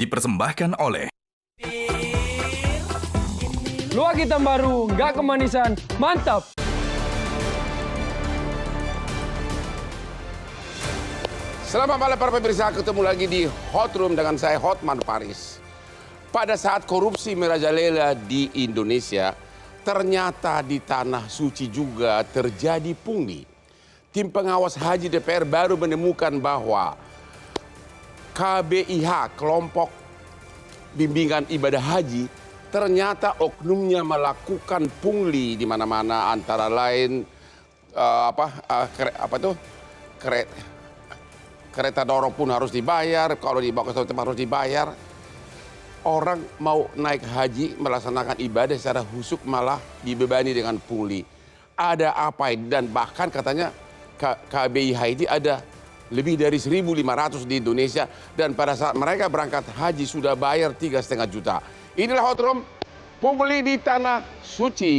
dipersembahkan oleh Luwak hitam baru, nggak kemanisan, mantap! Selamat malam para pemirsa, ketemu lagi di Hot Room dengan saya Hotman Paris. Pada saat korupsi merajalela di Indonesia, ternyata di Tanah Suci juga terjadi pungli. Tim pengawas haji DPR baru menemukan bahwa KBIH, kelompok bimbingan ibadah haji, ternyata oknumnya melakukan pungli di mana-mana, antara lain kereta dorong pun harus dibayar, kalau dibawa ke suatu tempat harus dibayar. Orang mau naik haji melaksanakan ibadah secara husuk malah dibebani dengan pungli. Ada apa ini? Dan bahkan katanya KBIH ini ada lebih dari 1.500 di Indonesia, dan pada saat mereka berangkat haji sudah bayar 3,5 juta. Inilah Hot Room, pungli di Tanah Suci.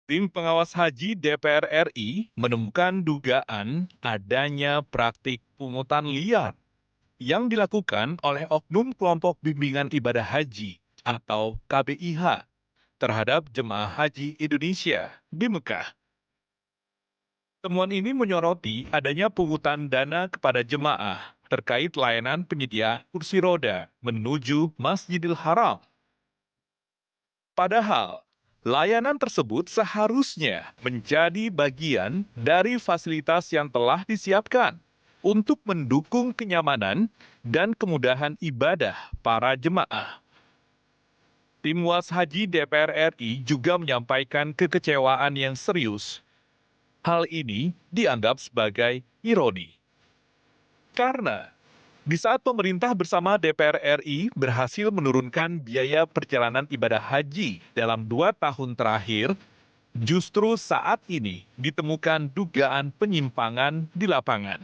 Tim pengawas haji DPR RI menemukan dugaan adanya praktik pungutan liar yang dilakukan oleh oknum kelompok bimbingan ibadah haji atau KBIH terhadap jemaah haji Indonesia di Mekah. Temuan ini menyoroti adanya pungutan dana kepada jemaah terkait layanan penyedia kursi roda menuju Masjidil Haram. Padahal, layanan tersebut seharusnya menjadi bagian dari fasilitas yang telah disiapkan untuk mendukung kenyamanan dan kemudahan ibadah para jemaah. Tim Was Haji DPR RI juga menyampaikan kekecewaan yang serius. Hal ini dianggap sebagai ironi. Karena di saat pemerintah bersama DPR RI berhasil menurunkan biaya perjalanan ibadah haji dalam 2 tahun terakhir, justru saat ini ditemukan dugaan penyimpangan di lapangan.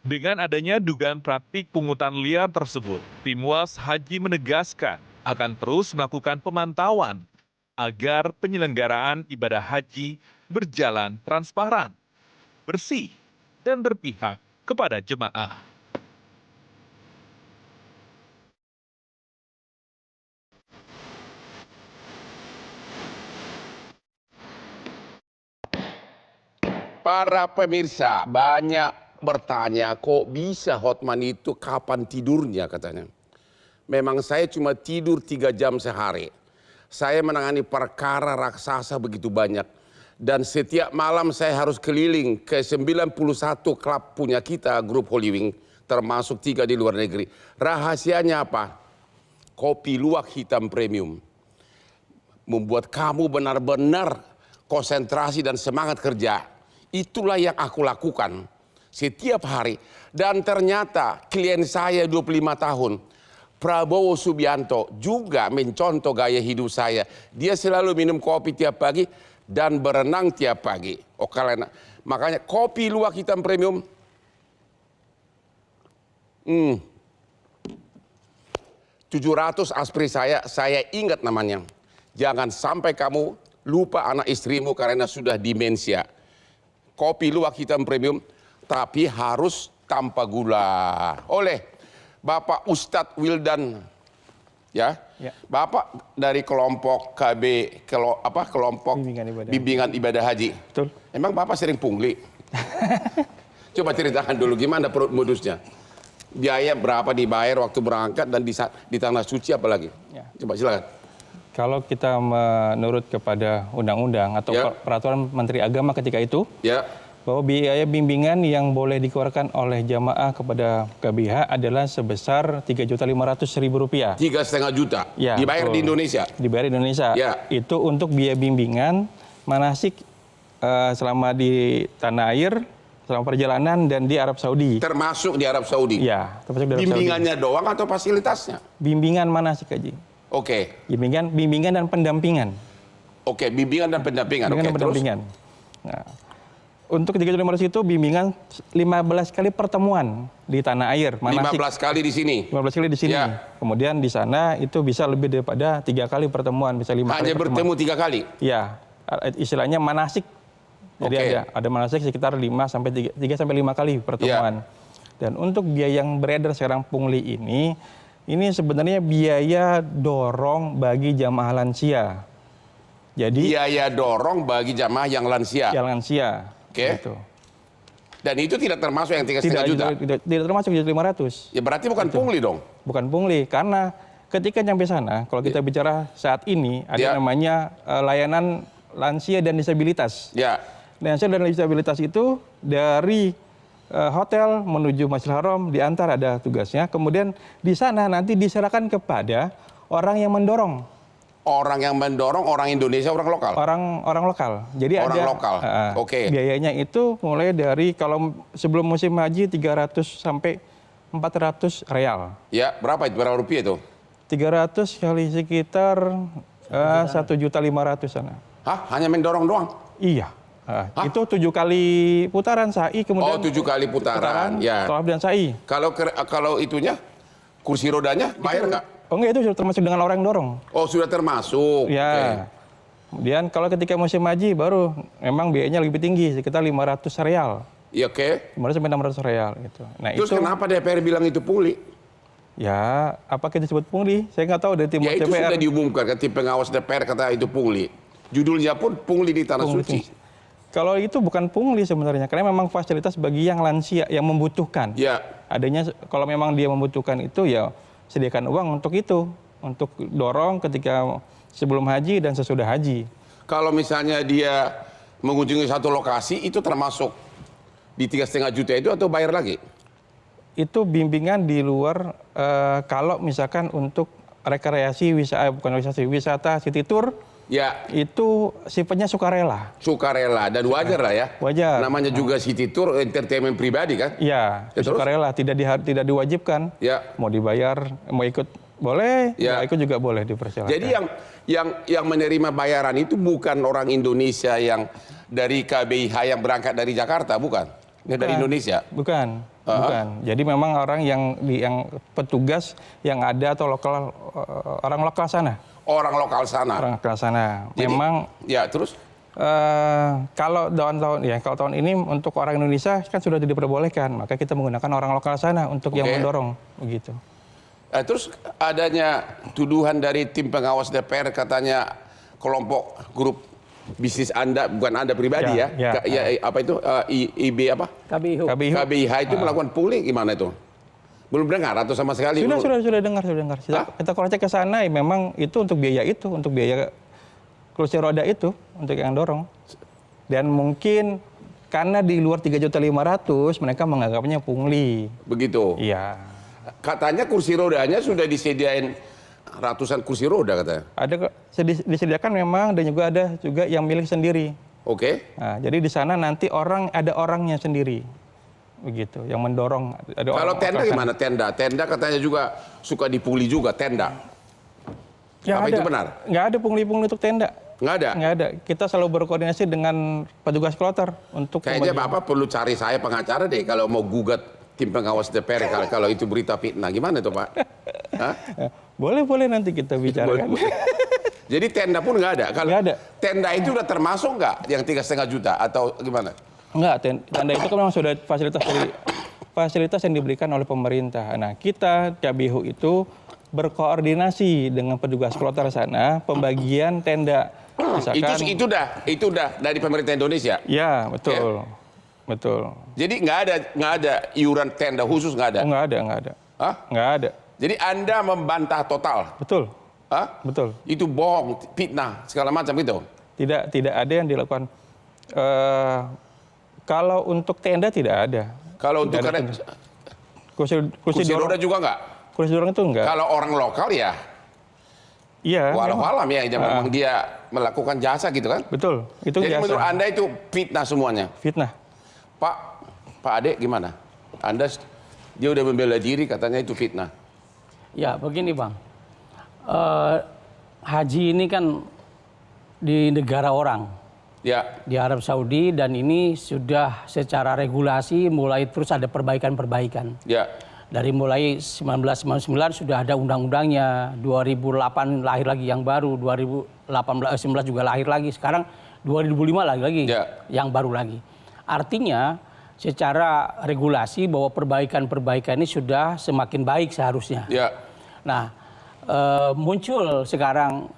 Dengan adanya dugaan praktik pungutan liar tersebut, Tim Was Haji menegaskan akan terus melakukan pemantauan agar penyelenggaraan ibadah haji berjalan transparan, bersih, dan berpihak kepada jemaah. Para pemirsa banyak bertanya, kok bisa Hotman itu kapan tidurnya katanya. Memang saya cuma tidur 3 jam sehari. Saya menangani perkara raksasa begitu banyak. Dan setiap malam saya harus keliling ke 91 klub punya kita, grup Holy Wing, termasuk 3 di luar negeri. Rahasianya apa? Kopi luwak hitam premium. Membuat kamu benar-benar konsentrasi dan semangat kerja. Itulah yang aku lakukan setiap hari. Dan ternyata klien saya 25 tahun, Prabowo Subianto, juga mencontoh gaya hidup saya. Dia selalu minum kopi tiap pagi dan berenang tiap pagi. Makanya kopi luwak hitam premium. 700 aspri saya ingat namanya. Jangan sampai kamu lupa anak istrimu karena sudah demensia. Kopi luwak hitam premium, tapi harus tanpa gula. Oleh Bapak Ustadz Wildan, ya. Bapak dari kelompok kelompok bimbingan ibadah haji. Betul. Emang Bapak sering pungli? Coba ceritakan dulu gimana modusnya. Biaya berapa dibayar waktu berangkat dan di Tanah Suci apalagi? Ya. Coba silakan. Kalau kita menurut kepada undang-undang atau peraturan Menteri Agama ketika itu, bahwa biaya bimbingan yang boleh dikeluarkan oleh jamaah kepada KBIH adalah sebesar Rp3.500.000. 3,5 juta Ya, dibayar di Indonesia. Dibayar di Indonesia. Ya. Itu untuk biaya bimbingan manasik selama di tanah air, selama perjalanan dan di Arab Saudi. Termasuk di Arab Saudi. Ya, termasuk di Arab Bimbingannya Saudi. doang atau fasilitasnya? Bimbingan manasik haji. Oke. Bimbingan dan pendampingan. Oke, bimbingan dan pendampingan. Bimbingan dan pendampingan. Nah, untuk 3.500 itu bimbingan 15 kali pertemuan di tanah air. 15 kali di sini. 15 kali di sini. Ya. Kemudian di sana itu bisa lebih daripada 3 kali pertemuan, bisa 5 kali Hanya pertemuan. bertemu 3 kali? Ya, istilahnya manasik. Jadi ada manasik sekitar 3 sampai 5 kali pertemuan. Dan untuk biaya yang beredar sekarang pungli ini sebenarnya biaya dorong bagi jamaah lansia. Jadi biaya dorong bagi jamaah yang lansia. Yang lansia. Oke. Gitu. Dan itu tidak termasuk yang 3,5 juta? Tidak termasuk 1.500.000. Ya berarti bukan pungli dong? Bukan pungli, karena ketika nyampe sana, kalau kita bicara saat ini, ada namanya layanan lansia dan disabilitas. Ya. Lansia dan disabilitas itu dari hotel menuju Masjidil Haram, diantar ada tugasnya. Kemudian di sana nanti diserahkan kepada orang yang mendorong. Orang yang mendorong orang Indonesia, orang lokal? Orang lokal. Jadi orang lokal. Oke. Biayanya itu mulai dari kalau sebelum musim haji 300 sampai 400 real. Ya, berapa itu? Berapa rupiah itu? 300 kali sekitar 1.500.000 sana. Hah? Hanya mendorong doang? Iya. Itu 7 kali putaran sa'i, kemudian 7 kali putaran. Ya. Tawaf dan sa'i. Kalau itunya kursi rodanya bayar nggak? Oh enggak, itu sudah termasuk dengan orang yang dorong. Oh, sudah termasuk. Ya. Okay. Kemudian kalau ketika musim haji baru memang biayanya lebih tinggi, sekitar 500 real. Iya, oke. 500 sampai 600 real gitu. Nah, terus kenapa DPR bilang itu pungli? Ya, apa kita sebut pungli? Saya nggak tahu dari tim DPR. Ya itu sudah diumumkan kan, tim pengawas DPR kata itu pungli. Judulnya pun pungli di Tanah Suci. Kalau itu bukan pungli sebenarnya, karena memang fasilitas bagi yang lansia, yang membutuhkan. Ya. Adanya, kalau memang dia membutuhkan itu, ya sediakan uang untuk itu. Untuk dorong ketika sebelum haji dan sesudah haji. Kalau misalnya dia mengunjungi satu lokasi, itu termasuk di 3,5 juta itu atau bayar lagi? Itu bimbingan di luar, kalau misalkan untuk rekreasi, wisata city tour, ya, itu sifatnya sukarela. Sukarela dan wajar lah ya. Wajar. Namanya juga city tour, entertainment pribadi kan? Iya, sukarela, tidak diwajibkan. Ya. Mau dibayar, mau ikut boleh, ya. Ikut juga boleh, dipersilakan. Jadi yang menerima bayaran itu bukan orang Indonesia yang dari KBIH yang berangkat dari Jakarta, bukan? Dari Indonesia? Bukan. Bukan. Jadi memang orang yang petugas yang ada atau orang lokal sana. Orang lokal sana. Orang lokal sana. Jadi, memang. Ya terus? Kalau tahun ini untuk orang Indonesia kan sudah tidak diperbolehkan, maka kita menggunakan orang lokal sana untuk yang mendorong, begitu. Terus adanya tuduhan dari tim pengawas DPR katanya kelompok grup bisnis Anda, bukan Anda pribadi apa itu IB apa? KBIH itu melakukan pungli, gimana itu? Belum dengar atau sama sekali? Sudah dengar. Kita kalau cek ke sana, memang itu untuk biaya kursi roda itu, untuk yang dorong. Dan mungkin karena di luar 3.500.000 mereka menganggapnya pungli. Begitu? Iya. Katanya kursi rodanya sudah disediain ratusan kursi roda katanya. Ada disediakan memang, dan juga ada yang milik sendiri. Oke. Nah, jadi di sana nanti ada orangnya sendiri. Begitu, yang mendorong. Kalau tenda gimana? Tenda katanya juga suka dipungli juga, tenda. Apa itu benar? Nggak ada pungli-pungli untuk tenda. Nggak ada? Nggak ada. Kita selalu berkoordinasi dengan petugas kloter untuk. Kayaknya Bapak perlu cari saya pengacara deh kalau mau gugat tim pengawas DPR kalau itu berita fitnah. Gimana itu Pak? Hah? Boleh nanti kita bicarakan. Jadi tenda pun nggak ada? Nggak ada. Tenda itu udah termasuk nggak yang 3,5 juta atau gimana? Enggak, tenda itu kan memang sudah fasilitas yang diberikan oleh pemerintah. Nah, kita KBIH itu berkoordinasi dengan petugas kloter sana, pembagian tenda. Misalkan, itu udah dari pemerintah Indonesia? Ya, betul. Betul. Jadi nggak ada iuran tenda khusus, nggak ada? Oh, nggak ada. Hah? Nggak ada. Jadi Anda membantah total? Betul. Hah? Betul. Itu bohong, fitnah, segala macam itu? Tidak ada yang dilakukan. Kalau untuk tenda tidak ada. Kalau untuk kursi roda juga nggak? Kursi dorong itu enggak. Kalau orang lokal ya? Iya. Walau-walam ya, memang dia melakukan jasa gitu kan? Betul, itu jadi jasa. Menurut Anda itu fitnah semuanya? Fitnah. Pak Ade gimana? Dia udah membela diri katanya itu fitnah. Ya begini Bang, haji ini kan di negara orang, ya, di Arab Saudi, dan ini sudah secara regulasi mulai terus ada perbaikan-perbaikan. Ya. Dari mulai 1999 sudah ada undang-undangnya, 2008 lahir lagi yang baru, 2019 juga lahir lagi. Sekarang 2005 lagi yang baru lagi. Artinya secara regulasi bahwa perbaikan-perbaikan ini sudah semakin baik seharusnya. Nah, muncul sekarang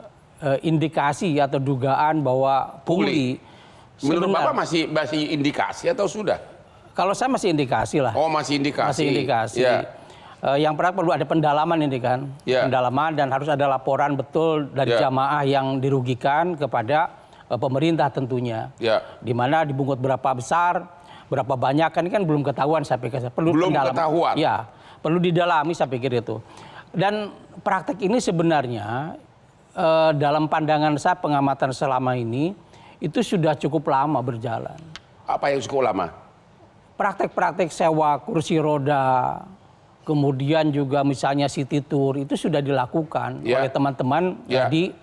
indikasi atau dugaan bahwa pungli. Menurut Bapak masih indikasi atau sudah? Kalau saya masih indikasi lah. Oh, masih indikasi. Masih indikasi. Yang perlu ada pendalaman ini kan. Pendalaman, dan harus ada laporan betul dari jamaah yang dirugikan kepada pemerintah tentunya. Di mana dibungut berapa besar, berapa banyak, kan ini kan belum ketahuan saya pikir. Belum ketahuan. Ya, perlu didalami saya pikir itu. Dan praktek ini sebenarnya dalam pandangan saya, pengamatan selama ini itu sudah cukup lama berjalan. Apa yang cukup lama? Praktek-praktek sewa kursi roda, kemudian juga misalnya city tour, itu sudah dilakukan oleh teman-teman di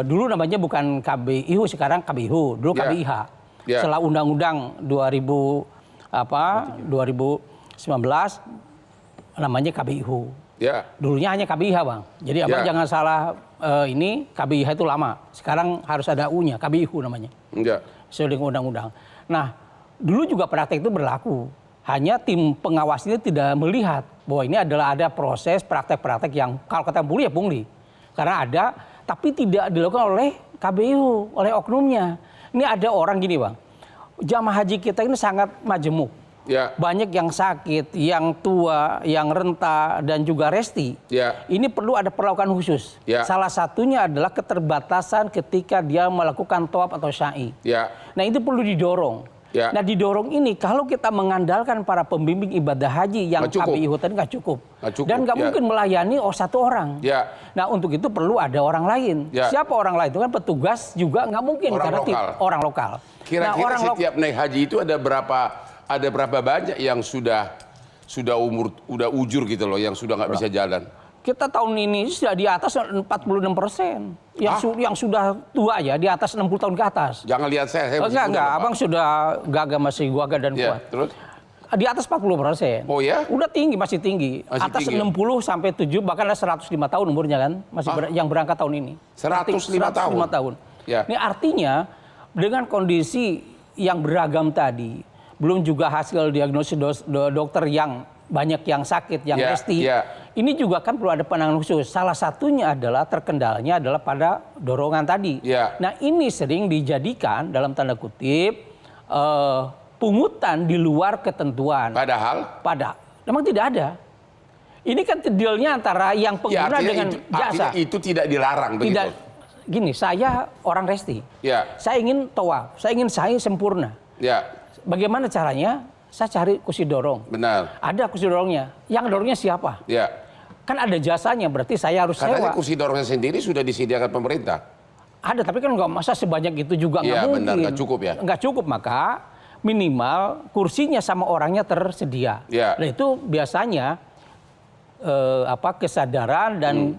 dulu namanya bukan KBIHU, sekarang KBIHU, dulu KBIH. Setelah Undang-Undang 2019 namanya KBIHU. Dulunya hanya KBIH, Bang. Jadi Abang jangan salah, ini KBIH itu lama. Sekarang harus ada U-nya, KBIHU namanya. Sesuai dengan undang-undang. Nah, dulu juga praktek itu berlaku. Hanya tim pengawas ini tidak melihat bahwa ini adalah ada proses praktek-praktek yang kalau kata pungli ya pungli. Karena ada, tapi tidak dilakukan oleh KBIHU, oleh oknumnya. Ini ada orang gini, Bang. Jamaah haji kita ini sangat majemuk. Banyak yang sakit, yang tua, yang renta, dan juga resti. Ini perlu ada perlakuan khusus. Salah satunya adalah keterbatasan ketika dia melakukan tawaf atau sa'i. Nah, itu perlu didorong. Nah, didorong ini kalau kita mengandalkan para pembimbing ibadah haji yang KBIHU tadi nggak cukup. Dan nggak mungkin melayani satu orang. Nah, untuk itu perlu ada orang lain. Siapa orang lain? Itu kan petugas juga nggak mungkin karena orang lokal. Kira-kira setiap naik haji itu ada berapa banyak yang sudah ujur gitu loh, yang sudah nggak bisa jalan? Kita tahun ini sudah di atas 46%. Yang sudah tua ya, di atas 60 tahun ke atas. Jangan lihat saya enggak, Abang sudah gagah, masih gagah dan kuat. Terus? Di atas 40%. Oh ya? Udah tinggi, masih tinggi. Atas 60 sampai 7, bahkan ada 105 tahun umurnya kan. Masih yang berangkat tahun ini. 105 tahun? Ini artinya dengan kondisi yang beragam tadi, belum juga hasil diagnosis dokter yang banyak yang sakit, yang resti. Ini juga kan perlu ada penanganan khusus. Salah satunya adalah terkendalanya adalah pada dorongan tadi. Nah, ini sering dijadikan dalam tanda kutip pungutan di luar ketentuan. Padahal memang tidak ada. Ini kan dealnya antara yang pengguna dengan jasa. Itu tidak dilarang begitu. Gini, saya orang resti. Saya ingin tawaf, saya ingin sa'i sempurna. Bagaimana caranya? Saya cari kursi dorong. Benar. Ada kursi dorongnya. Yang dorongnya siapa? Kan ada jasanya, berarti saya harus sewa. Katanya kursi dorongnya sendiri sudah disediakan pemerintah. Ada, tapi kan nggak masa sebanyak itu juga nggak mungkin. Benar, nggak cukup ya. Nggak cukup, maka minimal kursinya sama orangnya tersedia. Nah, itu biasanya kesadaran dan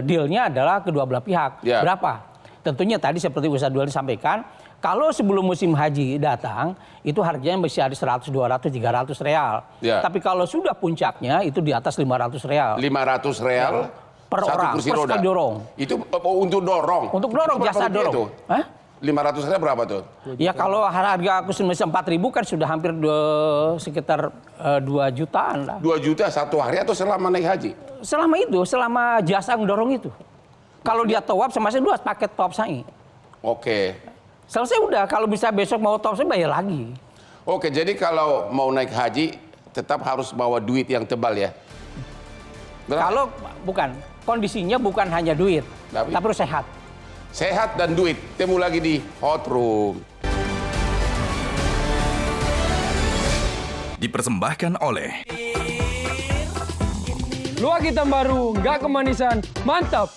dealnya adalah kedua belah pihak. Berapa? Tentunya tadi seperti Ustaz Dwali sampaikan, kalau sebelum musim haji datang, itu harganya masih ada 100, 200, 300 real. Tapi kalau sudah puncaknya, itu di atas 500 real. 500 real per orang, kursi per roda. sekali dorong. Itu untuk dorong? Untuk dorong, jasa dorong. 500 real berapa tuh? Ya kalau harga kursi mesin 4.000 kan sudah hampir sekitar 2 jutaan lah. 2 juta satu hari atau selama naik haji? Selama itu, selama jasa mendorong itu. Kalau dia tawaf sama saya 2 paket tawaf sa'i. Oke. Selesai udah, kalau bisa besok mau tawaf saya bayar lagi. Oke, jadi kalau mau naik haji tetap harus bawa duit yang tebal ya? Kalau bukan, kondisinya bukan hanya duit, tapi harus sehat. Sehat dan duit, temu lagi di Hot Room. Dipersembahkan oleh Luak hitam baru, nggak kemanisan, mantap.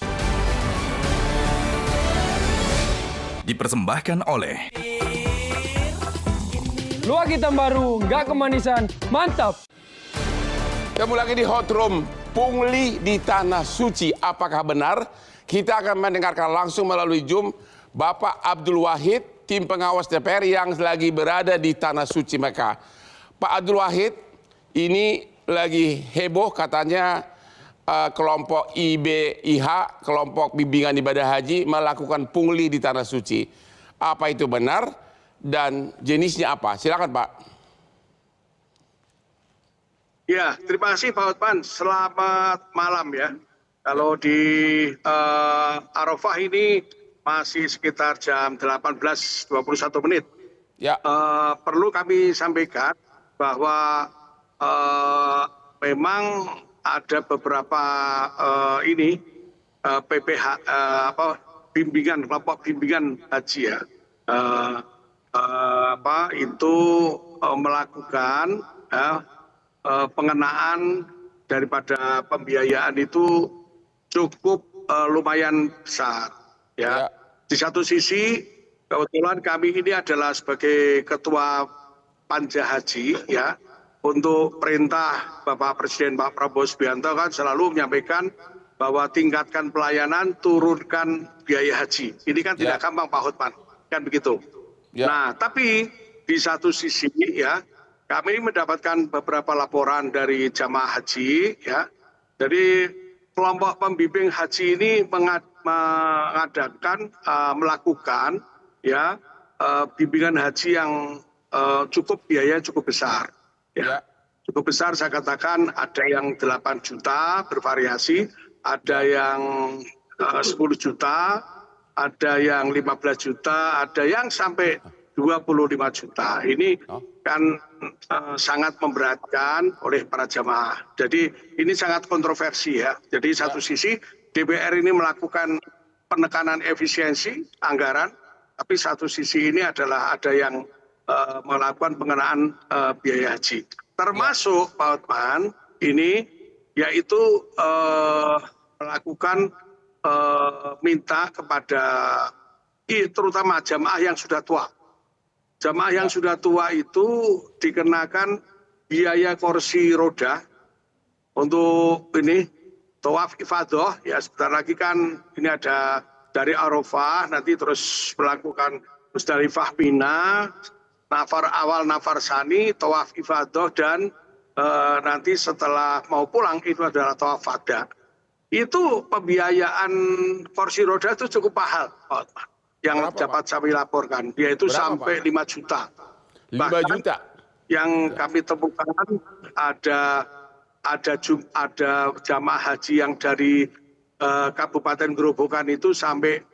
Dipersembahkan oleh Luak hitam baru, nggak kemanisan, mantap. Temu lagi di Hot Room. Pungli di Tanah Suci, apakah benar? Kita akan mendengarkan langsung melalui Zoom Bapak Abdul Wahid, tim pengawas DPR yang lagi berada di Tanah Suci Mekah. Pak Abdul Wahid, ini lagi heboh katanya kelompok IBIH, kelompok bimbingan ibadah haji, melakukan pungli di Tanah Suci. Apa itu benar dan jenisnya apa? Silakan Pak. Ya, terima kasih Pak Hotman. Selamat malam ya. Kalau di Arafah ini masih sekitar jam 18.21 menit. Ya. Perlu kami sampaikan bahwa memang ada beberapa bimbingan, kelompok bimbingan haji ya, itu melakukan pengenaan daripada pembiayaan itu cukup lumayan besar ya. Di satu sisi kebetulan kami ini adalah sebagai ketua Panja Haji ya, untuk perintah Bapak Presiden Pak Prabowo Subianto kan selalu menyampaikan bahwa tingkatkan pelayanan, turunkan biaya haji. Ini kan tidak gampang Pak Hotman, kan begitu. Nah, tapi di satu sisi ya, kami mendapatkan beberapa laporan dari jamaah haji ya. Jadi kelompok pembimbing haji ini melakukan ya bimbingan haji yang biaya cukup besar ya. Cukup besar, saya katakan ada yang 8 juta bervariasi, ada yang 10 juta, ada yang 15 juta, ada yang sampai 25 juta. Ini kan sangat memberatkan oleh para jamaah. Jadi ini sangat kontroversi ya. Jadi satu sisi DPR ini melakukan penekanan efisiensi anggaran, tapi satu sisi ini adalah ada yang melakukan pengenaan biaya haji. Termasuk Pak Hotman ini yaitu melakukan minta kepada terutama jamaah yang sudah tua. Jamaah yang sudah tua itu dikenakan biaya kursi roda untuk ini tawaf ifadah ya. Sebentar lagi kan ini ada dari Arafah, nanti terus melakukan Musdalifah, Mina, nafar awal, nafar sani, tawaf ifadah, dan nanti setelah mau pulang itu adalah tawaf wada. Itu pembiayaan kursi roda itu cukup mahal yang dapat kami laporkan, yaitu sampai 5 juta. 5 juta. Yang kami temukan ada jamaah haji yang dari Kabupaten Grobogan itu sampai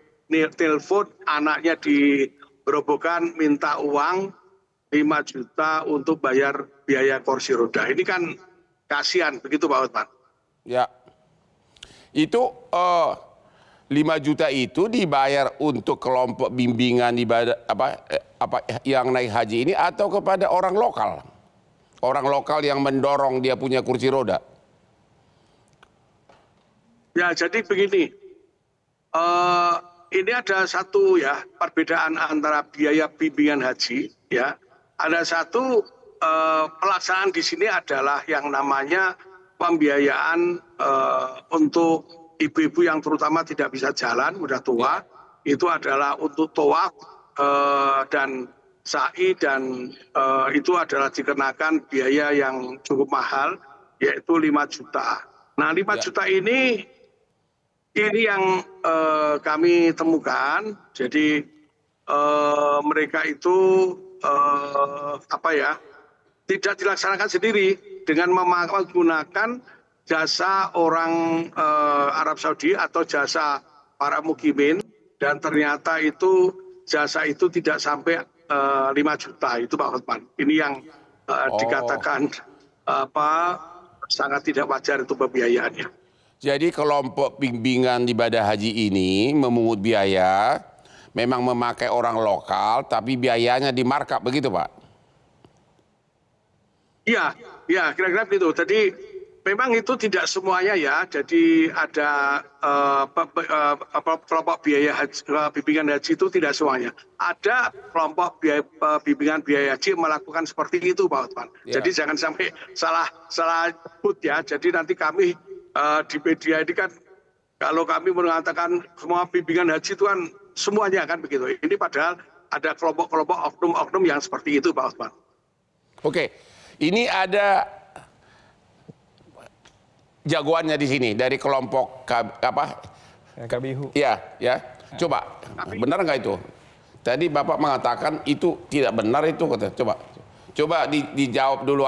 telepon anaknya di Grobogan minta uang 5 juta untuk bayar biaya kursi roda. Ini kan kasihan, begitu Pak Hotman. Ya, itu 5 juta itu dibayar untuk kelompok bimbingan ibadah yang naik haji ini atau kepada orang lokal? Orang lokal yang mendorong dia punya kursi roda. Ya, jadi begini. Ini ada satu ya perbedaan antara biaya bimbingan haji ya. Ada satu pelaksanaan di sini adalah yang namanya pembiayaan untuk ibu-ibu yang terutama tidak bisa jalan, udah tua, itu adalah untuk tawaf dan sa'i, dan itu adalah dikenakan biaya yang cukup mahal, yaitu 5 juta. Nah, 5 juta ini yang kami temukan. Jadi mereka itu tidak dilaksanakan sendiri dengan menggunakan jasa orang Arab Saudi atau jasa para mukimin, dan ternyata itu jasa itu tidak sampai 5 juta itu Pak Hotman. Ini yang dikatakan sangat tidak wajar itu pembiayaannya. Jadi kelompok bimbingan ibadah haji ini memungut biaya, memang memakai orang lokal, tapi biayanya dimarkup, begitu Pak? Iya, kira-kira begitu. Jadi memang itu tidak semuanya ya. Jadi ada kelompok biaya haji, bimbingan haji itu tidak semuanya. Ada kelompok bimbingan biaya haji melakukan seperti itu Pak Hotman. Jadi jangan sampai salah sebut ya. Jadi nanti kami di media ini kan, kalau kami mengatakan semua bimbingan haji itu kan semuanya kan begitu. Ini padahal ada kelompok-kelompok oknum-oknum yang seperti itu Pak Hotman. Oke, ini ada jagoannya di sini dari kelompok KBIHU. Ya. Coba, benar nggak itu? Tadi Bapak mengatakan itu tidak benar itu, kata. Coba dijawab dulu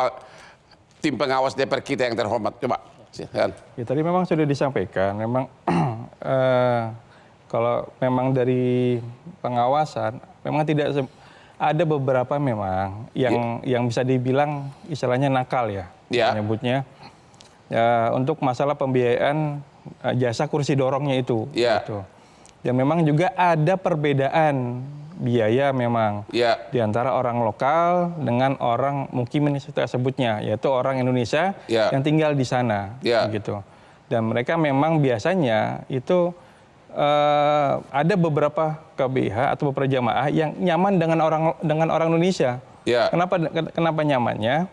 tim pengawas DPR kita yang terhormat. Coba. Silakan. Ya, tadi memang sudah disampaikan, memang kalau memang dari pengawasan, memang tidak ada beberapa memang yang bisa dibilang istilahnya nakal ya, menyebutnya. Ya, untuk masalah pembiayaan jasa kursi dorongnya itu. Gitu. Dan memang juga ada perbedaan biaya memang di antara orang lokal dengan orang mukimin sebutnya, yaitu orang Indonesia yang tinggal di sana, gitu. Dan mereka memang biasanya itu ada beberapa KBH atau beberapa jamaah yang nyaman dengan orang Indonesia. Kenapa nyamannya?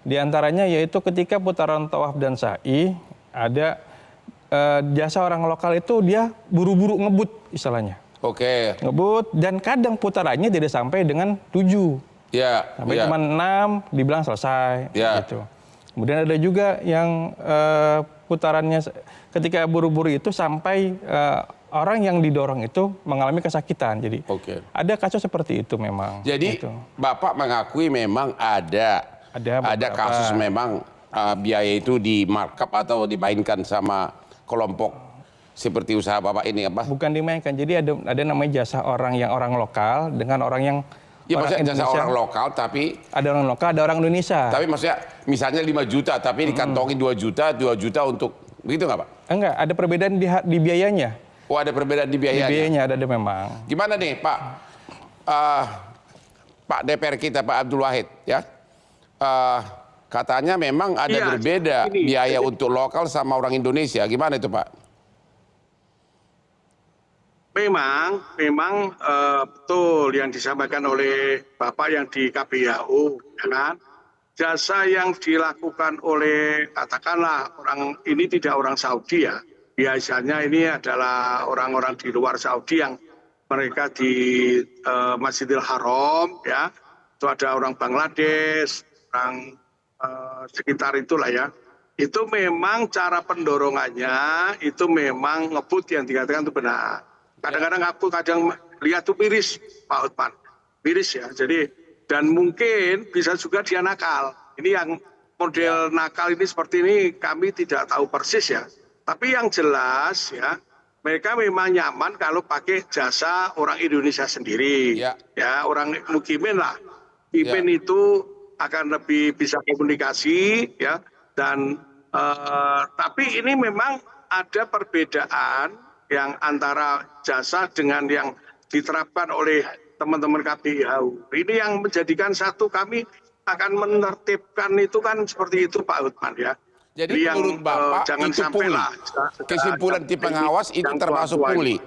Di antaranya yaitu ketika putaran tawaf dan sa'i ada jasa orang lokal itu dia buru-buru ngebut istilahnya. Ngebut dan kadang putarannya tidak sampai dengan 7. Sampai cuma 6 dibilang selesai gitu. Kemudian ada juga yang putarannya ketika buru-buru itu sampai orang yang didorong itu mengalami kesakitan. Jadi ada kasus seperti itu memang. Jadi gitu. Bapak mengakui memang ada kasus memang biaya itu di markup atau dimainkan sama kelompok seperti usaha Bapak ini apa? Bukan dimainkan. Jadi ada namanya jasa orang lokal dengan orang yang maksudnya jasa orang lokal tapi ada orang lokal, ada orang Indonesia. Tapi maksudnya misalnya 5 juta tapi dikantongin 2 juta untuk begitu nggak Pak? Enggak, ada perbedaan di biayanya. Oh, ada perbedaan di biayanya. Di biayanya ada memang. Gimana nih Pak? Pak DPR kita Pak Abdul Wahid ya. Katanya memang ada berbeda biaya untuk lokal sama orang Indonesia. Gimana itu Pak? Memang betul yang disampaikan oleh Bapak yang di KBHU, ya kan? Jasa yang dilakukan oleh katakanlah orang ini tidak orang Saudi ya. Biasanya ini adalah orang-orang di luar Saudi yang mereka di Masjidil Haram ya. Itu ada orang Bangladesh, orang sekitar itulah ya. Itu memang cara pendorongannya itu memang ngebut yang dikatakan itu benar. Kadang-kadang aku lihat tuh miris Pak Hotman, miris ya. Jadi dan mungkin bisa juga dia nakal. Ini yang model nakal ini seperti ini kami tidak tahu persis ya. Tapi yang jelas ya mereka memang nyaman kalau pakai jasa orang Indonesia sendiri. Ya orang mukimin lah. Mukimin itu akan lebih bisa komunikasi ya dan tapi ini memang ada perbedaan yang antara jasa dengan yang diterapkan oleh teman-teman KBHU. Ini yang menjadikan satu kami akan menertibkan itu kan seperti itu Pak Hotman ya. Jadi menurut Bapak jangan itu pungli. Kesimpulan tim pengawas itu termasuk pungli.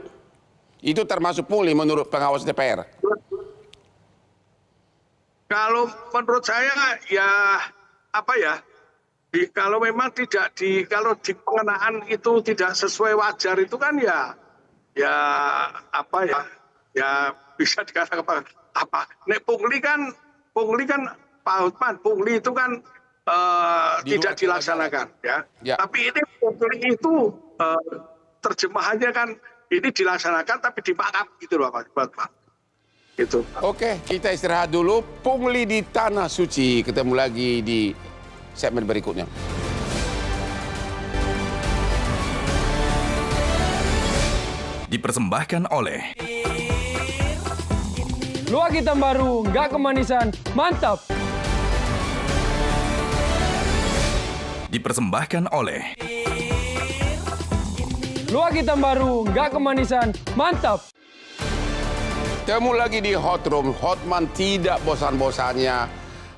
Itu termasuk pungli menurut pengawas DPR. Kalau menurut saya ya apa ya? Kalau memang kalau di pengenaan itu tidak sesuai wajar itu kan ya apa ya bisa dikatakan apa? Nek pungli kan Pak Hotman, pungli itu kan tidak dilaksanakan ya. Tapi ini pungli itu terjemahannya kan ini dilaksanakan tapi dimakap gitu loh Pak Hotman. Gitu. Oke, kita istirahat dulu. Pungli di Tanah Suci. Ketemu lagi di segmen berikutnya. Dipersembahkan oleh Luwak hitam baru, nggak kemanisan, mantap. Dipersembahkan oleh Luwak hitam baru, nggak kemanisan, mantap. Ketemu lagi di Hot Room. Hotman tidak bosan-bosannya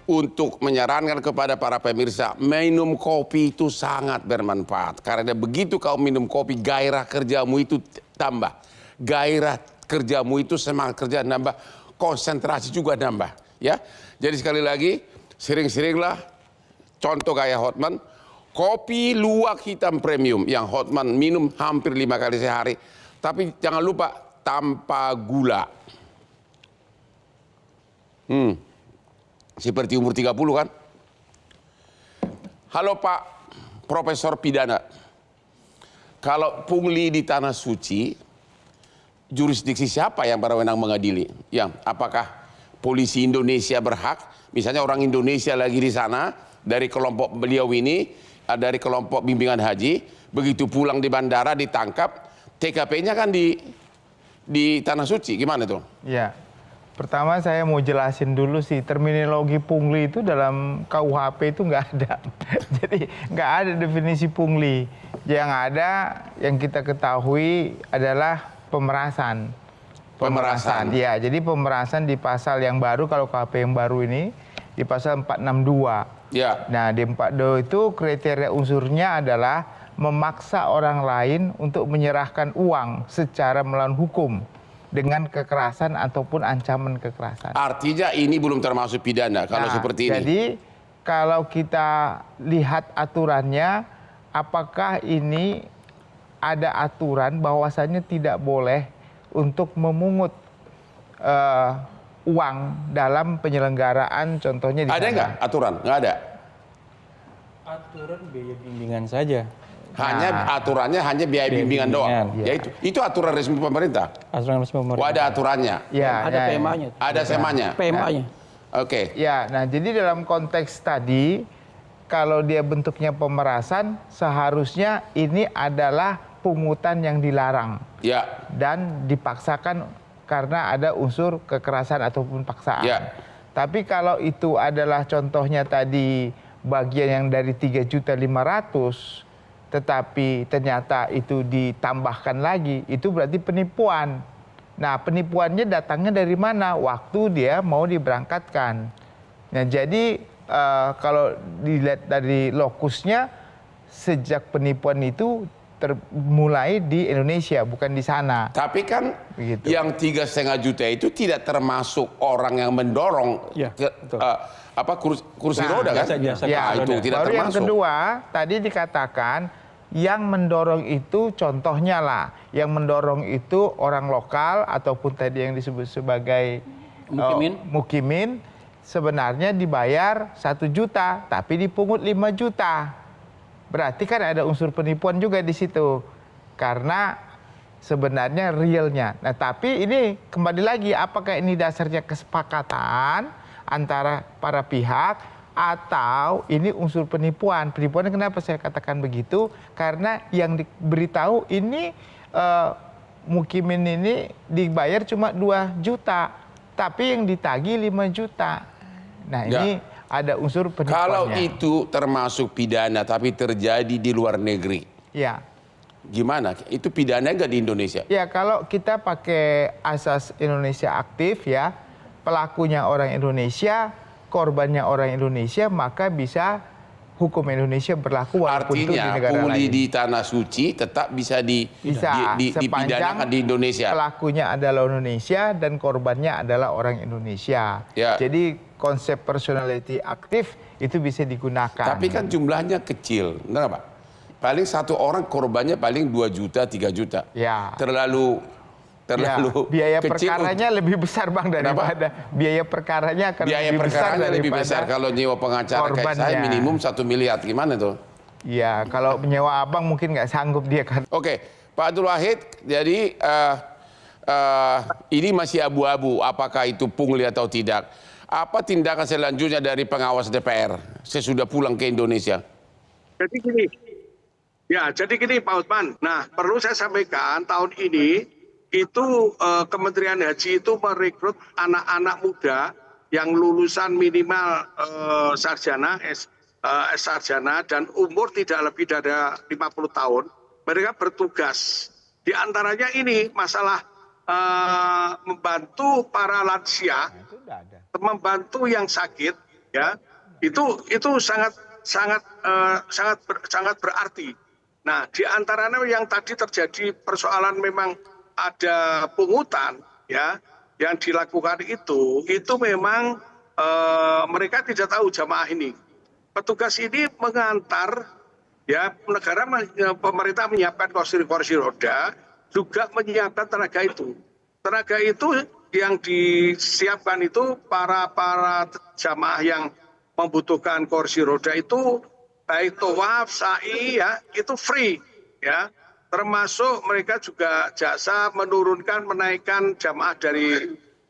untuk menyarankan kepada para pemirsa minum kopi itu sangat bermanfaat. Karena begitu kau minum kopi, gairah kerjamu itu tambah. Gairah kerjamu itu semangat kerja nambah, konsentrasi juga nambah. Ya, jadi sekali lagi sering-seringlah contoh kayak Hotman. Kopi luwak hitam premium yang Hotman minum hampir 5 kali sehari. Tapi jangan lupa tanpa gula. Seperti umur 30 kan? Halo Pak Profesor Pidana. Kalau pungli di Tanah Suci jurisdiksi siapa yang berwenang mengadili? Ya, apakah polisi Indonesia berhak? Misalnya orang Indonesia lagi di sana dari kelompok beliau ini, dari kelompok bimbingan haji, begitu pulang di bandara ditangkap, TKP-nya kan di Tanah Suci, gimana tuh? Ya, pertama saya mau jelasin dulu sih, terminologi pungli itu dalam KUHP itu nggak ada. Jadi nggak ada definisi pungli. Yang ada, yang kita ketahui adalah pemerasan. Pemerasan. Ya, jadi pemerasan di pasal yang baru, kalau KUHP yang baru ini, di pasal 462. Ya. Nah, di 42 itu kriteria unsurnya adalah memaksa orang lain untuk menyerahkan uang secara melawan hukum dengan kekerasan ataupun ancaman kekerasan. Artinya ini belum termasuk pidana kalau seperti ini. Jadi kalau kita lihat aturannya, apakah ini ada aturan bahwasannya tidak boleh untuk memungut uang dalam penyelenggaraan, contohnya di ada nggak aturan? Nggak ada. Aturan biaya bimbingan saja. Hanya aturannya hanya biaya bimbingan doang. Ya itu aturan resmi pemerintah. Aturan resmi pemerintah. Oh, ada aturannya. Ya, ada PMA-nya. Ada semanya. PMA-nya. Oke. Ya, nah jadi dalam konteks tadi, kalau dia bentuknya pemerasan, seharusnya ini adalah pungutan yang dilarang. Ya. Dan dipaksakan karena ada unsur kekerasan ataupun paksaan. Ya. Tapi kalau itu adalah contohnya tadi bagian yang dari 3.500.000, tetapi ternyata itu ditambahkan lagi, itu berarti penipuan. Nah, penipuannya datangnya dari mana? Waktu dia mau diberangkatkan. Nah, jadi kalau dilihat dari lokusnya, sejak penipuan itu mulai di Indonesia, bukan di sana. Tapi kan begitu. Yang 3,5 juta itu tidak termasuk orang yang mendorong kursi roda kan? Ya, itu tidak baru termasuk. Yang kedua, tadi dikatakan yang mendorong itu contohnya lah, yang mendorong itu orang lokal ataupun tadi yang disebut sebagai mukimin, sebenarnya dibayar 1 juta, tapi dipungut 5 juta. Berarti kan ada unsur penipuan juga di situ, karena sebenarnya realnya. Nah, tapi ini kembali lagi, apakah ini dasarnya kesepakatan antara para pihak atau ini unsur penipuan? Penipuan kenapa saya katakan begitu? Karena yang diberitahu ini mukimin ini dibayar cuma 2 juta, tapi yang ditagih 5 juta. Nah, ini ada unsur penipuannya. Kalau itu termasuk pidana tapi terjadi di luar negeri. Ya. Gimana? Itu pidana nggak di Indonesia? Ya, kalau kita pakai asas Indonesia aktif ya, pelakunya orang Indonesia, korbannya orang Indonesia, maka bisa hukum Indonesia berlaku walaupun itu di negara lain. Artinya pungli di Tanah Suci tetap bisa dipidanakan di Indonesia. Pelakunya adalah Indonesia dan korbannya adalah orang Indonesia. Ya. Jadi konsep personality aktif itu bisa digunakan. Tapi kan jumlahnya kecil, kenapa? Paling satu orang korbannya paling 2 juta, 3 juta. Ya. Terlalu biaya kecil. perkaranya lebih besar, Bang, daripada biaya perkaranya akan lebih besar kalau nyewa pengacara kayak saya minimum 1 miliar. Gimana tuh? Ya, kalau menyewa abang mungkin nggak sanggup dia kan. Oke, Pak Abdul Wahid, jadi ini masih abu-abu apakah itu pungli atau tidak. Apa tindakan selanjutnya dari pengawas DPR sesudah pulang ke Indonesia? Jadi gini Pak Uthman. Nah, perlu saya sampaikan tahun ini itu Kementerian Haji itu merekrut anak-anak muda yang lulusan minimal sarjana, sarjana dan umur tidak lebih dari 50 tahun. Mereka bertugas. Di antaranya ini masalah membantu para lansia, membantu yang sakit, ya itu sangat berarti. Nah, di antaranya yang tadi terjadi persoalan memang ada pungutan, ya, yang dilakukan itu memang mereka tidak tahu jamaah ini. Petugas ini mengantar, ya, pemerintah menyiapkan kursi roda, juga menyiapkan tenaga itu. Tenaga itu yang disiapkan itu para jamaah yang membutuhkan kursi roda itu baik tawaf, sa'i, ya, itu free, ya. termasuk mereka juga jasa menurunkan, menaikkan jamaah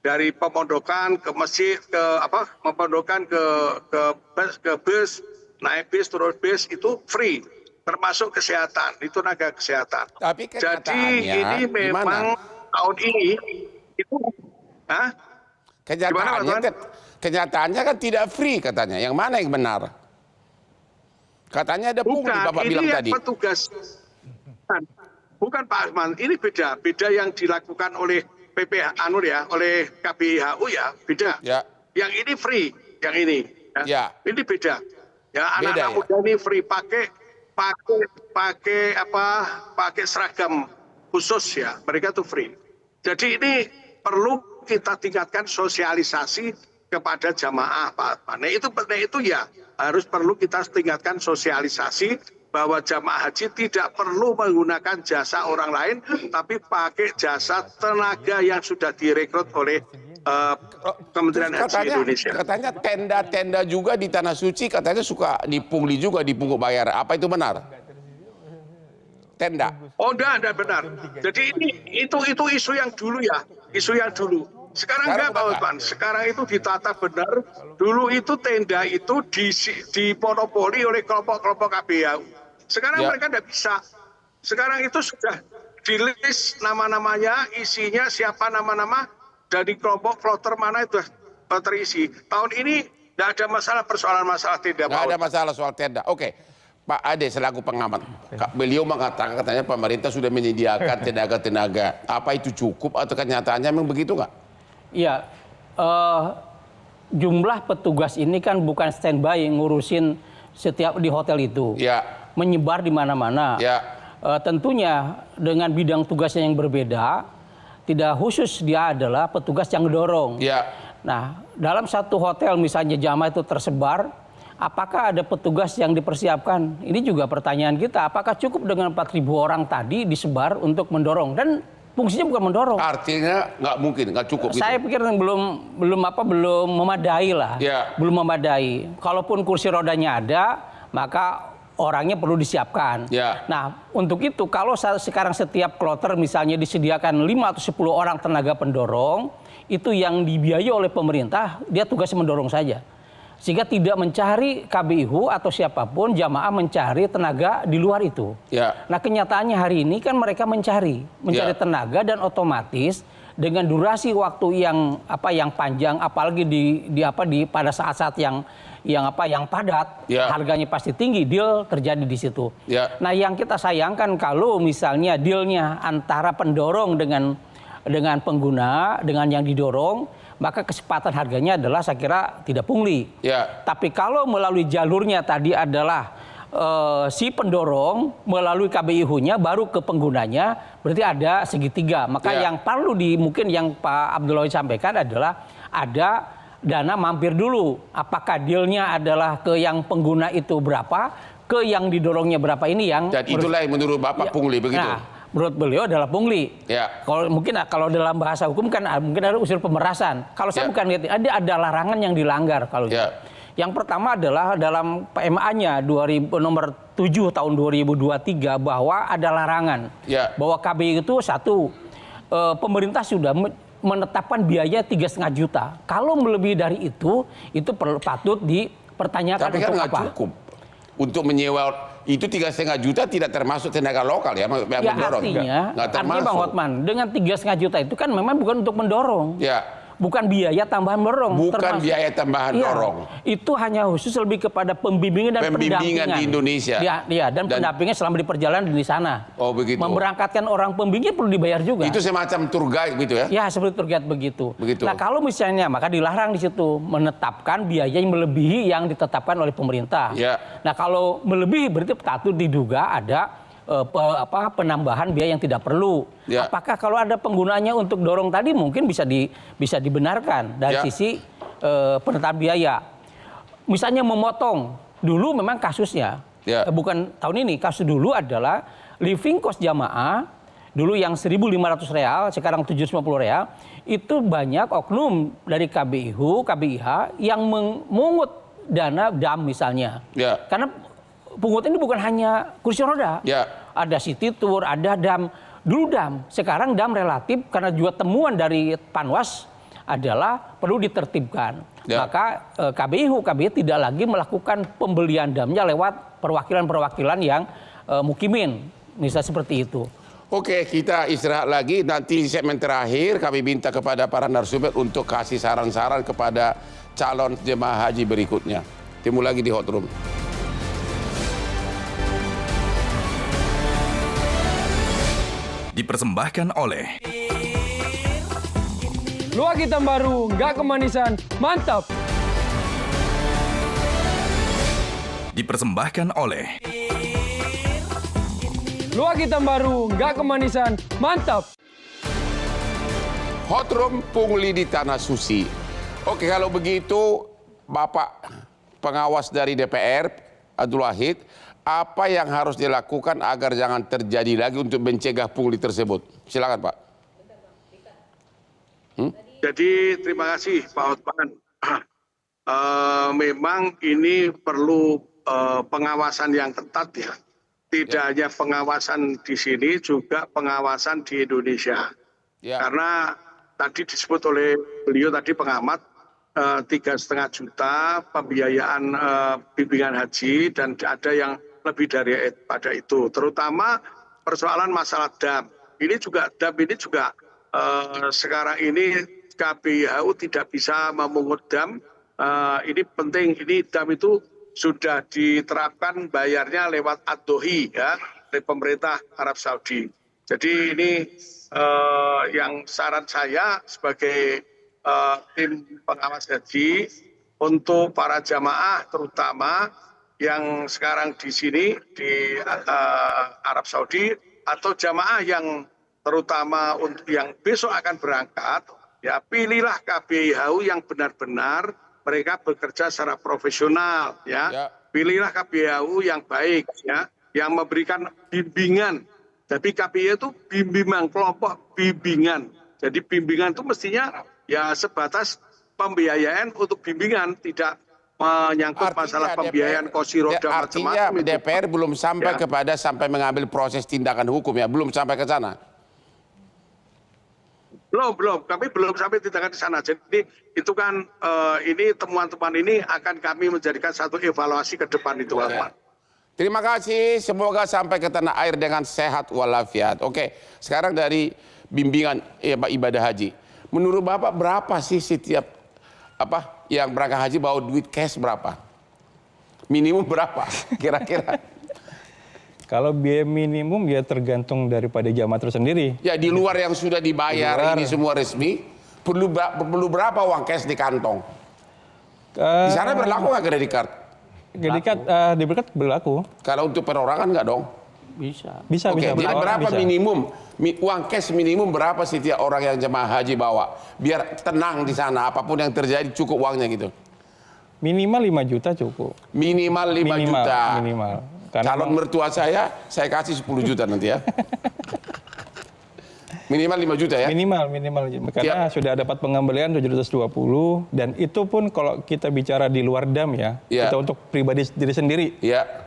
dari pemondokan ke masjid, memondokan ke bus, naik bis, turun bis itu free, termasuk kesehatan, itu tenaga kesehatan. Tapi jadi ini memang tahun ini itu, kenyataannya kan tidak free katanya. Yang mana yang benar? Katanya ada pungli, Bapak bilang tadi. Petugas. Bukan Pak Asman, ini beda yang dilakukan oleh PPH oleh KBIHU ya, beda. Ya. Yang ini free, yang ini. Ya. Ini beda. Ya, anak-anak muda ini free pakai seragam khusus ya, mereka tuh free. Jadi ini perlu kita tingkatkan sosialisasi kepada jamaah Pak Asman. Itu ya harus perlu kita tingkatkan sosialisasi bahwa jamaah haji tidak perlu menggunakan jasa orang lain, tapi pakai jasa tenaga yang sudah direkrut oleh Kementerian Haji Indonesia. Katanya tenda-tenda juga di Tanah Suci katanya suka dipungli juga, dipungut bayar. Apa itu benar? Tenda? Oh, enggak benar. Jadi itu isu yang dulu ya, isu yang dulu. Sekarang enggak Pak Osman, sekarang itu ditata benar. Dulu itu tenda itu dimonopoli oleh kelompok-kelompok KBIHU. Sekarang mereka tidak bisa. Sekarang itu sudah di-list nama-namanya, isinya siapa nama-nama dari kelompok kloter mana itu terisi. Tahun ini tidak ada masalah persoalan masalah tenda. Tidak ada masalah soal tenda. Oke. Pak Ade selaku pengamat, beliau mengatakan katanya pemerintah sudah menyediakan tenaga-tenaga. Apa itu cukup atau kenyataannya memang begitu nggak? Iya, jumlah petugas ini kan bukan standby ngurusin setiap di hotel itu, menyebar di mana-mana. Tentunya dengan bidang tugasnya yang berbeda, tidak khusus dia adalah petugas yang ngedorong. Nah, dalam satu hotel misalnya jamaah itu tersebar, apakah ada petugas yang dipersiapkan? Ini juga pertanyaan kita. Apakah cukup dengan 4.000 orang tadi disebar untuk mendorong? Dan fungsinya bukan mendorong. Artinya nggak mungkin, nggak cukup. Saya pikir belum memadai lah. Belum memadai. Kalaupun kursi rodanya ada, maka orangnya perlu disiapkan. Nah, untuk itu kalau sekarang setiap kloter misalnya disediakan 5 atau 10 orang tenaga pendorong, itu yang dibiayai oleh pemerintah, dia tugasnya mendorong saja. Sehingga tidak mencari KBIHU atau siapapun jamaah mencari tenaga di luar itu. Nah, kenyataannya hari ini kan mereka mencari tenaga dan otomatis dengan durasi waktu yang panjang, apalagi pada saat-saat yang padat, harganya pasti tinggi, deal terjadi di situ. Nah, yang kita sayangkan kalau misalnya dealnya antara pendorong dengan pengguna, dengan yang didorong, maka kesepakatan harganya adalah saya kira tidak pungli. Tapi kalau melalui jalurnya tadi adalah si pendorong melalui KBIHU-nya baru ke penggunanya, berarti ada segitiga. Maka yang perlu mungkin yang Pak Abdul Wahid sampaikan adalah ada dana mampir dulu. Apakah dealnya adalah ke yang pengguna itu berapa, ke yang didorongnya berapa, ini yang... Dan itulah yang menurut Bapak pungli begitu? Nah, menurut beliau adalah pungli. Kalau dalam bahasa hukum kan mungkin ada unsur pemerasan. Kalau saya bukan lihat ada larangan yang dilanggar kalau Yang pertama adalah dalam PMA-nya nomor 7 tahun 2023 bahwa ada larangan bahwa KBI itu pemerintah sudah menetapkan biaya 3,5 juta. Kalau melebihi dari itu patut dipertanyakan. Tapi kan nggak cukup untuk menyewa. Itu 3,5 juta tidak termasuk tenaga lokal ya, mendorong. Artinya Bang Hotman, dengan 3,5 juta itu kan memang bukan untuk mendorong. Bukan biaya tambahan dorong. Bukan biaya tambahan dorong. Itu hanya khusus lebih kepada pembimbingan dan pendampingan di Indonesia. Dan pendampingan selama di perjalanan di sana. Oh begitu. Memberangkatkan orang pembimbing perlu dibayar juga. Itu semacam tour guide gitu ya? Ya, seperti tour guide begitu. Nah, kalau misalnya maka dilarang di situ menetapkan biaya yang melebihi yang ditetapkan oleh pemerintah. Nah, kalau melebihi berarti patut diduga ada penambahan biaya yang tidak perlu. Apakah kalau ada penggunaannya untuk dorong tadi mungkin bisa dibenarkan dari sisi penetapan biaya. Misalnya memotong, dulu memang kasusnya, bukan tahun ini, kasus dulu adalah living cost jamaah, dulu yang 1.500 real, sekarang 750 real, itu banyak oknum dari KBIHU, KBIH yang memungut dana dam misalnya. Karena pungut ini bukan hanya kursi roda. ada city tour, ada dam. Dulu dam, sekarang dam relatif karena juga temuan dari Panwas adalah perlu ditertibkan. Maka KBIHU tidak lagi melakukan pembelian damnya lewat perwakilan-perwakilan yang mukimin, misalnya seperti itu. Oke, kita istirahat lagi. Nanti di segmen terakhir kami minta kepada para narasumber untuk kasih saran-saran kepada calon jemaah haji berikutnya. Temu lagi di Hot Room. Dipersembahkan oleh Luwak hitam baru, nggak kemanisan, mantap. Dipersembahkan oleh Luwak hitam baru, nggak kemanisan, mantap. Hot Room pungli di Tanah Suci. Oke, kalau begitu Bapak pengawas dari DPR, Abdul Wahid, apa yang harus dilakukan agar jangan terjadi lagi untuk mencegah pungli tersebut? Silakan Pak. Jadi terima kasih Pak Hotman. Memang ini perlu pengawasan yang ketat ya. Tidak hanya pengawasan di sini, juga pengawasan di Indonesia. Karena tadi disebut oleh beliau tadi pengamat, 3,5 juta pembiayaan bimbingan haji dan ada yang lebih dari pada itu. Terutama persoalan masalah dam. Ini juga dam ini juga sekarang ini KBIHU tidak bisa memungut dam. Ini penting, ini dam itu sudah diterapkan bayarnya lewat ad-dohi ya dari pemerintah Arab Saudi. Jadi ini yang saran saya sebagai tim pengawas haji untuk para jamaah terutama yang sekarang di sini di Arab Saudi atau jamaah yang terutama untuk yang besok akan berangkat, ya pilihlah KBIHU yang benar-benar mereka bekerja secara profesional, ya. Pilihlah KBIHU yang baik, ya, yang memberikan bimbingan. Tapi KBIHU itu bimbingan kelompok bimbingan. Jadi bimbingan itu mestinya ya sebatas pembiayaan untuk bimbingan, tidak menyangkut masalah pembiayaan kursi roda macam-macam. Artinya DPR belum sampai kepada sampai mengambil proses tindakan hukum ya, belum sampai ke sana. Belum, kami belum sampai tindakan di sana. Jadi itu kan ini temuan-temuan ini akan kami menjadikan satu evaluasi ke depan itu, Pak. Terima kasih, semoga sampai ke tanah air dengan sehat walafiat. Oke, sekarang dari bimbingan ibadah haji. Menurut Bapak berapa sih setiap yang berangkat haji bawa duit cash berapa? Minimum berapa kira-kira? Kalau biaya minimum ya tergantung daripada jamaah itu sendiri. Ya di luar yang sudah dibayar ini semua resmi, perlu berapa uang cash di kantong? Di sana berlaku nggak kredit card? Kredit card berlaku. Kalau untuk perorangan nggak dong? Bisa. Oke, jadi berapa minimum? Uang cash minimum berapa setiap orang yang jemaah haji bawa? Biar tenang di sana, apapun yang terjadi cukup uangnya gitu. Minimal 5 juta cukup. Minimal 5 juta. Minimal. Calon mertua saya kasih 10 juta nanti ya. Minimal 5 juta ya? Minimal. Karena sudah dapat pengembalian 720 dan itu pun kalau kita bicara di luar dam ya, kita untuk pribadi diri sendiri,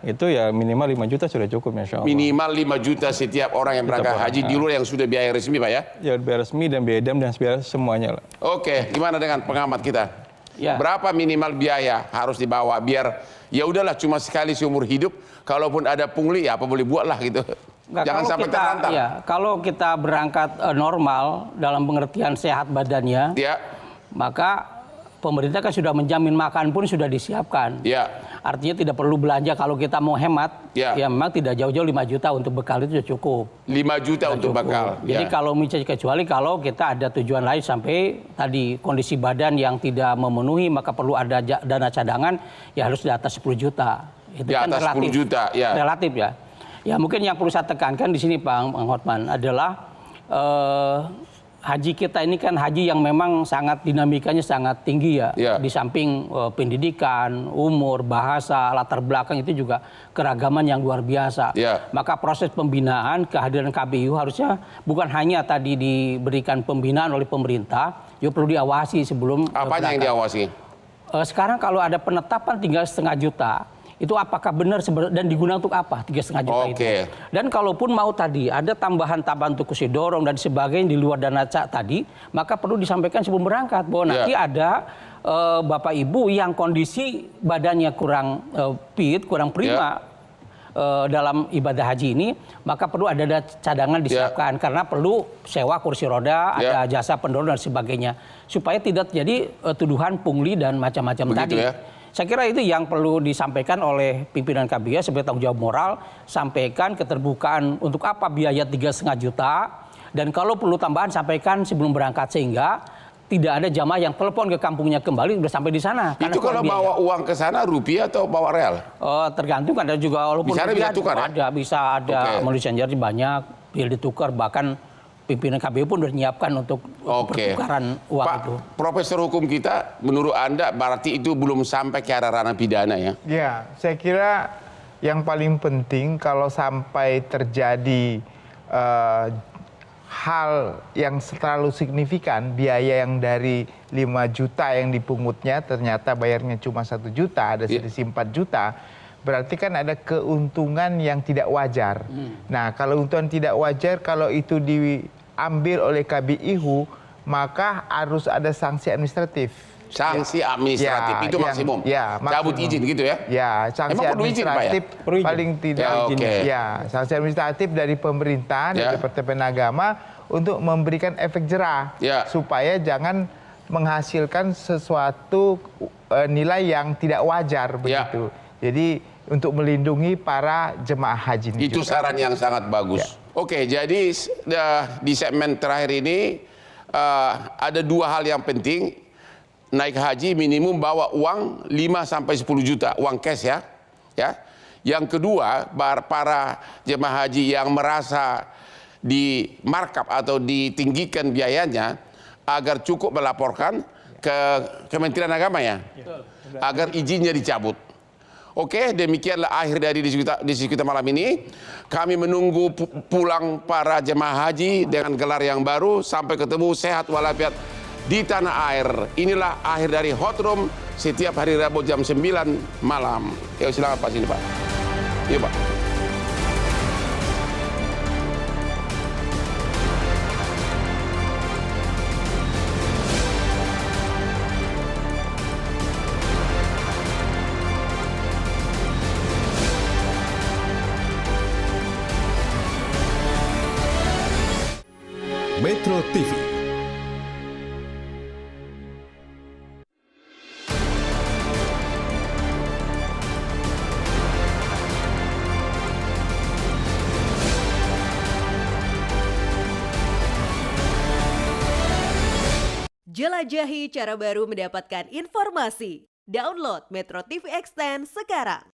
itu ya minimal 5 juta sudah cukup Masya Allah. Minimal 5 juta setiap orang yang berangkat haji di luar yang sudah biaya resmi Pak ya? Ya biaya resmi dan biaya dam dan biaya semuanya lah. Oke, gimana dengan pengamat kita? Berapa minimal biaya harus dibawa biar ya udahlah cuma sekali seumur hidup, kalaupun ada pungli ya apa boleh buatlah gitu. Jangan sampai terlantar. Kalau kita berangkat normal dalam pengertian sehat badannya, maka pemerintah kan sudah menjamin makan pun sudah disiapkan. Artinya tidak perlu belanja kalau kita mau hemat. Ya memang tidak jauh-jauh 5 juta untuk bekal itu sudah cukup. 5 juta untuk bekal. Jadi kalau misalnya kecuali kalau kita ada tujuan lain sampai tadi kondisi badan yang tidak memenuhi maka perlu ada dana cadangan ya harus di atas 10 juta. Itu di kan atas relatif, 10 juta ya. Relatif ya. Ya mungkin yang perlu saya tekankan di sini Pak Hotman adalah haji kita ini kan haji yang memang sangat dinamikanya sangat tinggi ya. Di samping pendidikan, umur, bahasa, latar belakang itu juga keragaman yang luar biasa. Maka proses pembinaan kehadiran KBIHU harusnya bukan hanya tadi diberikan pembinaan oleh pemerintah, juga perlu diawasi sebelum apanya yang diawasi? Sekarang kalau ada penetapan 3,5 juta itu apakah benar dan digunakan untuk apa 3,5 juta itu. Dan kalaupun mau tadi ada tambahan untuk kursi dorong dan sebagainya di luar dana tadi, maka perlu disampaikan sebelum berangkat bahwa nanti ada Bapak Ibu yang kondisi badannya kurang fit, kurang prima dalam ibadah haji ini, maka perlu ada cadangan disiapkan karena perlu sewa kursi roda, ada jasa pendorong dan sebagainya supaya tidak jadi tuduhan pungli dan macam-macam tadi. Saya kira itu yang perlu disampaikan oleh pimpinan KBIH sebagai tanggung jawab moral, sampaikan keterbukaan untuk apa biaya 3,5 juta dan kalau perlu tambahan sampaikan sebelum berangkat sehingga tidak ada jamaah yang telepon ke kampungnya kembali udah sampai di sana. Itu kalau bawa uang ke sana rupiah atau bawa real? Tergantung, ada juga walaupun bisa tukar, bisa ada money changer banyak, biar ditukar, bahkan pimpinan KBU pun sudah menyiapkan untuk pertukaran uang itu. Profesor hukum kita, menurut Anda berarti itu belum sampai ke arah ranah pidana ya? Ya, saya kira yang paling penting kalau sampai terjadi hal yang terlalu signifikan, biaya yang dari 5 juta yang dipungutnya ternyata bayarnya cuma 1 juta, ada selisih 4 juta, berarti kan ada keuntungan yang tidak wajar. Nah, kalau keuntungan tidak wajar, kalau itu diambil oleh KBIHU, maka harus ada sanksi administratif. Sanksi administratif itu maksimum. Cabut izin gitu ya? Ya, sanksi administratif izin, paling tidak. Sanksi administratif dari pemerintah, dari Departemen Agama untuk memberikan efek jerah supaya jangan menghasilkan sesuatu nilai yang tidak wajar begitu. Jadi untuk melindungi para jemaah haji ini. Itu saran yang sangat bagus. Oke, jadi di segmen terakhir ini ada 2 hal yang penting. Naik haji minimum bawa uang 5-10 juta, uang cash ya. Yang kedua, para jemaah haji yang merasa di markup atau ditinggikan biayanya agar cukup melaporkan ke Kementerian Agama ya, agar izinnya dicabut. Oke, demikianlah akhir dari diskusi kita malam ini. Kami menunggu pulang para jemaah haji dengan gelar yang baru. Sampai ketemu, sehat walafiat di tanah air. Inilah akhir dari Hot Room setiap hari Rabu jam 9 malam. Yuk silakan Pak, sini Pak. Yuk Pak. Metro TV. Jelajahi cara baru mendapatkan informasi. Download Metro TV Extend sekarang.